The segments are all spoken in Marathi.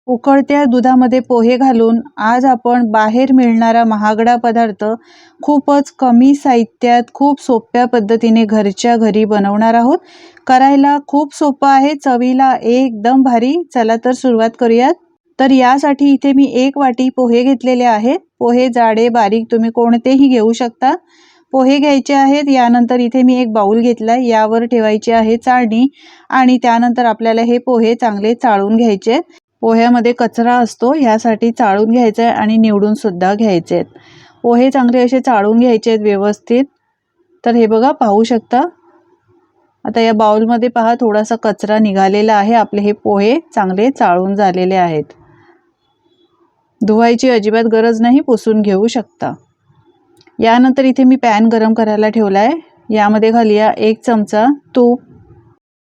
उकळत्या दुधामध्ये पोहे घालून आज आपण बाहेर मिळणारा महागडा पदार्थ खूपच कमी साहित्यात खूप सोप्या पद्धतीने घरच्या घरी बनवणार आहोत। करायला खूप सोपं आहे, चवीला एकदम भारी। चला तर सुरुवात करूयात। तर यासाठी इथे मी 1 वाटी पोहे घेतलेले आहेत। पोहे जाडे बारीक तुम्ही कोणतेही घेऊ शकता। पोहे घ्यायचे आहेत। यानंतर इथे मी एक बाउल घेतलाय, यावर ठेवायची आहे चाळणी आणि त्यानंतर आपल्याला हे पोहे चांगले चाळून घ्यायचे। पोह्यामध्ये कचरा असतो, यासाठी चाळून घ्यायचे आणि निवडून सुद्धा घ्यायचे। पोहे चांगले असे चाळून घ्यायचे व्यवस्थित। तर हे बघा, पाहू शकता आता या बाउलमध्ये पहा थोडासा कचरा निघालेला आहे। आपले हे पोहे चांगले चाळून झालेले आहेत। धुवायची अजिबात गरज नाही, पुसून घेऊ शकता। यानंतर इथे मी पॅन गरम करायला ठेवलाय, यामध्ये घालूया 1 चमचा तूप।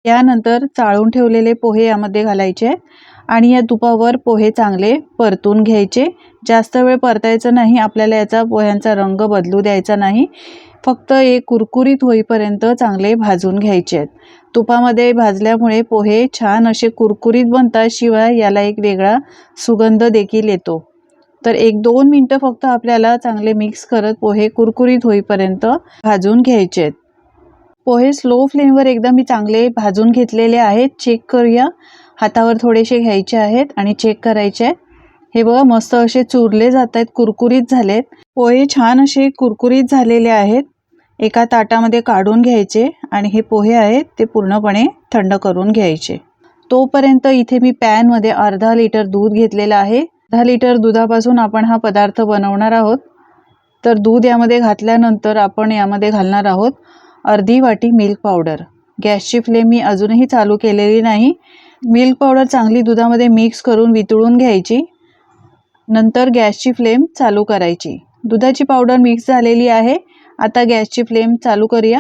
यानंतर चाळून ठेवलेले पोहे यामध्ये घालायचे आणि या तुपावर पोहे चांगले परतून घ्यायचे। जास्त वेळ परतायचं नाही, आपल्याला याचा पोह्यांचा रंग बदलू द्यायचा नाही। फक्त एक कुरकुरीत होईपर्यंत चांगले भाजून घ्यायचे आहेत। तुपामध्ये भाजल्यामुळे पोहे छान असे कुरकुरीत बनतात, शिवाय याला एक वेगळा सुगंध देखील येतो। तर 1-2 मिनिटं फक्त आपल्याला चांगले मिक्स करत पोहे कुरकुरीत होईपर्यंत भाजून घ्यायचे आहेत। पोहे स्लो फ्लेमवर एकदम मी चांगले भाजून घेतलेले आहेत। चेक करूया, हातावर थोडेसे घ्यायचे आहेत आणि चेक करायचे। हे बघा, मस्त असे चुरले जात आहेत, कुरकुरीत झालेत। पोहे छान असे कुरकुरीत झालेले आहेत। एका ताटामध्ये काढून घ्यायचे आणि हे पोहे आहेत ते पूर्णपणे थंड करून घ्यायचे। तोपर्यंत इथे मी पॅन मध्ये अर्धा लिटर दूध घेतलेलं आहे। 10 लिटर दुधापासून आपण हा पदार्थ बनवणार आहोत। तर दूध यामध्ये घातल्यानंतर आपण यामध्ये घालणार आहोत अर्धी वाटी मिल्क पावडर। गॅसची फ्लेम मी अजूनही चालू केलेली नाही। मिल्क पावडर चांगली दुधामध्ये मिक्स करून वितळून घ्यायची, नंतर गॅसची फ्लेम चालू करायची। दुधाची पावडर मिक्स झालेली आहे। आता गॅसची फ्लेम चालू करूया।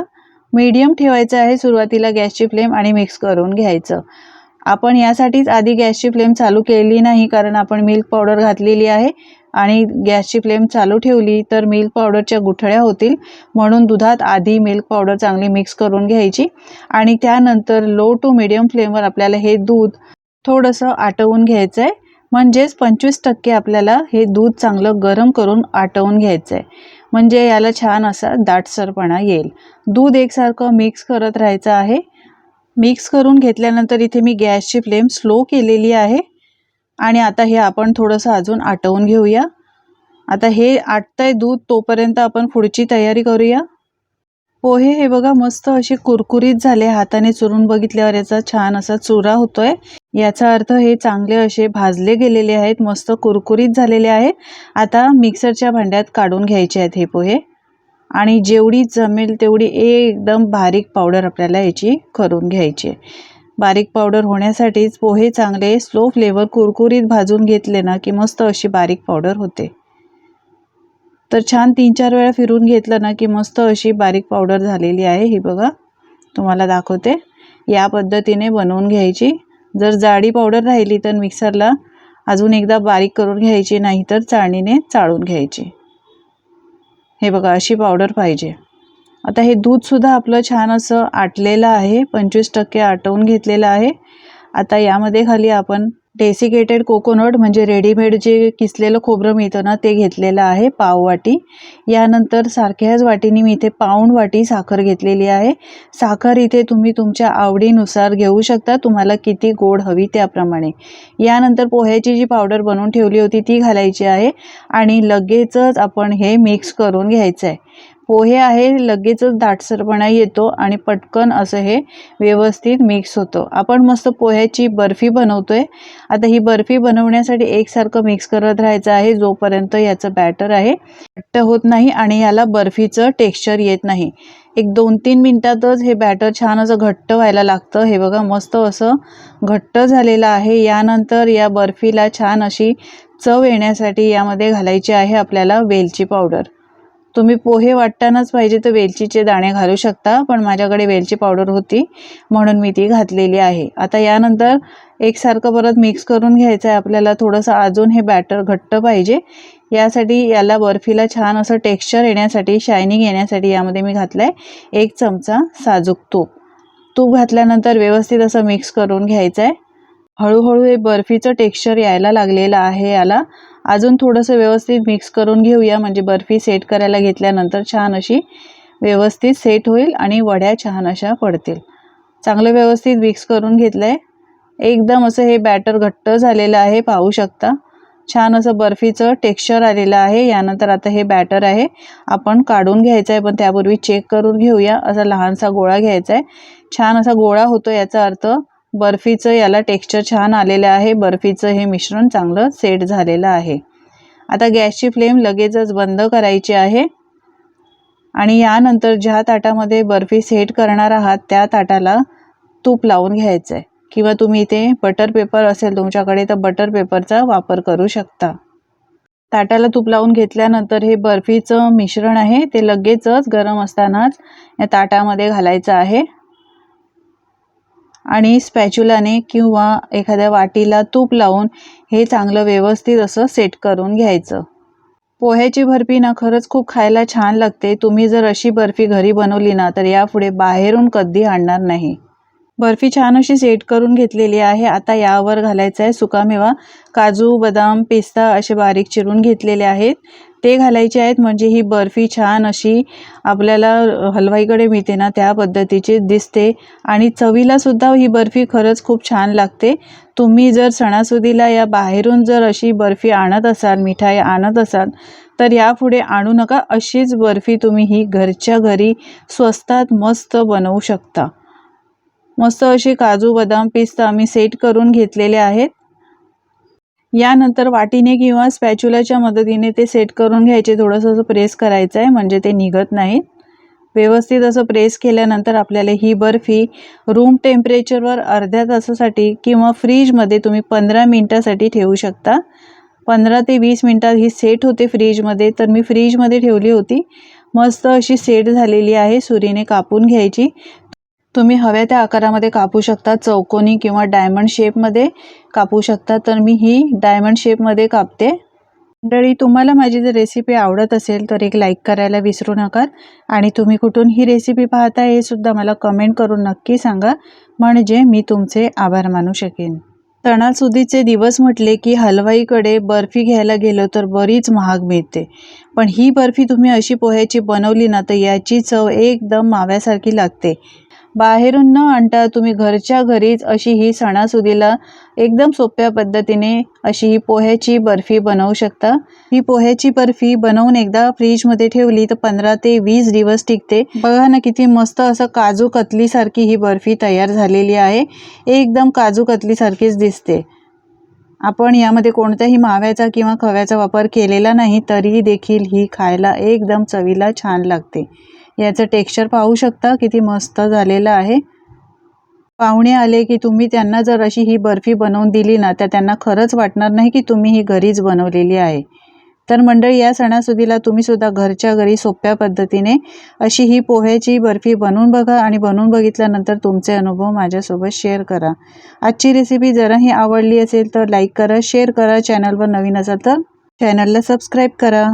मीडियम ठेवायचं आहे सुरुवातीला गॅसची फ्लेम आणि मिक्स करून घ्यायचं। आपण यासाठीच आधी गॅसची फ्लेम चालू केली नाही, कारण आपण मिल्क पावडर घातलेली आहे आणि गॅसची फ्लेम चालू ठेवली तर मिल्क पावडरच्या गुठळ्या होतील, म्हणून दुधात आधी मिल्क पावडर चांगली मिक्स करून घ्यायची आणि त्यानंतर लो टू मीडियम फ्लेमवर आपल्याला हे दूध थोडंसं आटवून घ्यायचं आहे। म्हणजेच 25% आपल्याला हे दूध चांगलं गरम करून आटवून घ्यायचं आहे, म्हणजे याला छान असा दाटसरपणा येईल। दूध एकसारखं मिक्स करत राहायचं आहे। मिक्स करून घेतल्यानंतर इथे मी गॅसची फ्लेम स्लो केलेली आहे आणि आता हे आपण थोडंसं अजून आटवून घेऊया। आता हे आटतंय दूध, तोपर्यंत आपण पुढची तयारी करूया। पोहे हे बघा मस्त असे कुरकुरीत झाले, हाताने चुरून बघितल्यावर याचा छान असा चुरा होतोय, याचा अर्थ हे चांगले असे भाजले गेलेले आहेत, मस्त कुरकुरीत झालेले आहेत। आता मिक्सरच्या भांड्यात काढून घ्यायचे आहेत हे पोहे आणि जेवढी जमेल तेवढी एकदम बारीक पावडर आपल्याला याची करून घ्यायची आहे। बारीक पावडर होण्यासाठीच पोहे चांगले स्लो फ्लेवर कुरकुरीत भाजून घेतले ना की मस्त अशी बारीक पावडर होते। तर छान 3-4 वेळा फिरून घेतलं ना की मस्त अशी बारीक पावडर झालेली आहे। ही बघा, तुम्हाला दाखवते, या पद्धतीने बनवून घ्यायची। जर जाडी पावडर राहिली तर मिक्सरला अजून एकदा बारीक करून घ्यायची, नाहीतर चाळणीने चाळून घ्यायची। हे बघा, अशी पावडर पाहिजे। आता हे दूध सुद्धा आपलं छान असं आटलेलं आहे, 25% आटवून घेतलेलं आहे। आता यामध्ये खाली आपण डेसिकेटेड कोकोनट म्हणजे रेडीमेड जे किसलेलं खोबरं मिळतं ना ते घेतलेलं आहे, पाव वाटी। यानंतर सारख्याच वाटीने मी इथे पाऊण वाटी साखर घेतलेली आहे। साखर इथे तुम्ही तुमच्या आवडीनुसार घेऊ शकता, तुम्हाला किती गोड हवी त्याप्रमाणे। यानंतर पोह्याची जी पावडर बनवून ठेवली होती ती घालायची आहे आणि लगेचच आपण हे मिक्स करून घ्यायचं आहे। पोहे आहे लगेचच दाटसरपणा येतो आणि पटकन असं हे व्यवस्थित मिक्स होतं। आपण मस्त पोह्याची बर्फी बनवतोय। आता ही बर्फी बनवण्यासाठी एकसारखं मिक्स करत राहायचं आहे, जोपर्यंत याचं बॅटर आहे घट्ट होत नाही आणि याला बर्फीचं टेक्स्चर येत नाही। एक 2-3 मिनिटातच हे बॅटर छान असं घट्ट व्हायला लागतं। हे बघा, मस्त असं घट्ट झालेलं आहे। यानंतर या बर्फीला छान अशी चव येण्यासाठी यामध्ये घालायची आहे आपल्याला वेलची पावडर। तुम्ही पोहे वाटतानाच पाहिजे तर वेलचीचे दाणे घालू शकता, पण माझ्याकडे वेलची पावडर होती म्हणून मी ती घातलेली आहे। आता यानंतर एकसारखं परत मिक्स करून घ्यायचं आहे आपल्याला। थोडंसं अजून हे बॅटर घट्ट पाहिजे, यासाठी याला बर्फीला छान असं टेक्स्चर येण्यासाठी, शायनिंग येण्यासाठी यामध्ये मी घातलंय 1 चमचा साजूक तूप। तूप घातल्यानंतर व्यवस्थित असं मिक्स करून घ्यायचं आहे। हळूहळू हे बर्फीचं टेक्स्चर यायला लागलेलं आहे. याला अजून थोडंसं व्यवस्थित मिक्स करून घेऊया, म्हणजे बर्फी सेट करायला घेतल्यानंतर छान अशी व्यवस्थित सेट होईल आणि वड्या छान अशा पडतील. चांगलं व्यवस्थित मिक्स करून घेतलंय. एकदम असं हे बॅटर घट्ट झालेलं आहे, पाहू शकता. छान असं बर्फीचं टेक्स्चर आलेलं आहे. यानंतर आता हे बॅटर आहे आपण काढून घ्यायचं आहे, पण त्यापूर्वी चेक करून घेऊया. असा लहानसा गोळा घ्यायचा आहे. छान असा गोळा होतो, याचा अर्थ बर्फीचं याला टेक्स्चर छान आलेलं आहे. बर्फीचं हे मिश्रण चांगलं सेट झालेलं आहे. आता गॅसची फ्लेम लगेचच बंद करायची आहे आणि यानंतर ज्या ताटामध्ये बर्फी सेट करणार आहात त्या ताटाला तूप लावून घ्यायचं आहे, किंवा तुम्ही इथे बटर पेपर असेल तुमच्याकडे तर बटर पेपरचा वापर करू शकता. ताटाला तूप लावून घेतल्यानंतर हे बर्फीचं मिश्रण आहे ते लगेचच गरम असतानाच या ताटामध्ये घालायचं आहे आणि स्पॅच्युलाने किंवा एखाद्या वाटीला तूप लावून हे चांगलं व्यवस्थित असं सेट करून घ्यायचं. पोह्याची बर्फी ना खरंच खूप खायला छान लागते. तुम्ही जर अशी बर्फी घरी बनवली ना तर यापुढे बाहेरून कधी आणणार नाही. बर्फी छान अशी सेट करून घेतलेली आहे. आता यावर घालायचा आहे सुकामेवा. काजू, बदाम, पिस्ता असे बारीक चिरून घेतलेले आहेत, ते घालायचे आहेत. म्हणजे ही बर्फी छान अशी आपल्याला हलवाईकडे मिळते ना त्या पद्धतीची दिसते आणि चवीला सुद्धा ही बर्फी खरंच खूप छान लागते. तुम्ही जर सणासुदीला या बाहेरून जर अशी बर्फी आणत असाल, मिठाई आणत असाल तर यापुढे आणू नका. अशीच बर्फी तुम्ही ही घरच्या घरी स्वस्तात मस्त बनवू शकता. मस्त अशी काजू, बदाम, पिस्ता मी सेट करून घेतलेले आहेत. यानंतर वाटीने किंवा स्पॅच्युलाच्या मदतीने ते सेट करून घ्यायचे. थोडंसं असं प्रेस करायचं आहे म्हणजे ते निघत नाहीत. व्यवस्थित असं प्रेस केल्यानंतर आपल्याला ही बर्फी रूम टेम्परेचरवर अर्ध्या तासासाठी किंवा फ्रीजमध्ये तुम्ही 15 मिनिटासाठी ठेवू शकता. 15 ते 20 मिनिटात ही सेट होते फ्रीजमध्ये. तर मी फ्रीजमध्ये ठेवली होती. मस्त अशी सेट झालेली आहे. सुरीने कापून घ्यायची. तुम्ही हव्या त्या आकारामध्ये कापू शकता, चौकोनी किंवा डायमंड शेपमध्ये कापू शकता. तर मी ही डायमंड शेपमध्ये कापते. मंडळी, तुम्हाला माझी जर रेसिपी आवडत असेल तर एक लाईक करायला विसरू नका आणि तुम्ही कुठून ही रेसिपी पाहता हे सुद्धा मला कमेंट करून नक्की सांगा, म्हणजे मी तुमचे आभार मानू शकेन. सणासुदीचे दिवस म्हटले की हलवाईकडे बर्फी घ्यायला गेलो तर बरीच महाग मिळते, पण ही बर्फी तुम्ही अशी पोह्याची बनवली ना तर याची चव एकदम माव्यासारखी लागते. बाहेरून न आणता तुम्ही घरच्या घरीच अशी ही सणासुदीला एकदम सोप्या पद्धतीने अशी ही पोह्याची बर्फी बनवू शकता. ही पोह्याची बर्फी बनवून एकदा फ्रीजमध्ये ठेवली तर 15 ते 20 दिवस टिकते. बघा ना किती मस्त असं काजू कतलीसारखी ही बर्फी तयार झालेली आहे. एकदम काजू कतलीसारखीच दिसते. आपण यामध्ये कोणत्याही माव्याचा किंवा खव्याचा वापर केलेला नाही, तरीही देखील ही खायला एकदम चवीला छान लागते. याचं टेक्स्चर पाहू शकता किती मस्त झालेलं आहे. पाहुणे आले की तुम्ही त्यांना जर अशी ही बर्फी बनवून दिली ना तर त्यांना खरंच वाटणार नाही की तुम्ही ही घरीच बनवलेली आहे. तर मंडळी, या सणासुदीला तुम्ही सुद्धा घरच्या घरी सोप्या पद्धतीने अशी ही पोह्याची बर्फी बनवून बघा आणि बनवून बघितल्यानंतर तुमचे अनुभव माझ्यासोबत शेअर करा. आजची रेसिपी जराही आवडली असेल तर लाईक करा, शेअर करा. चॅनलवर नवीन असाल तर चॅनलला सबस्क्राईब करा.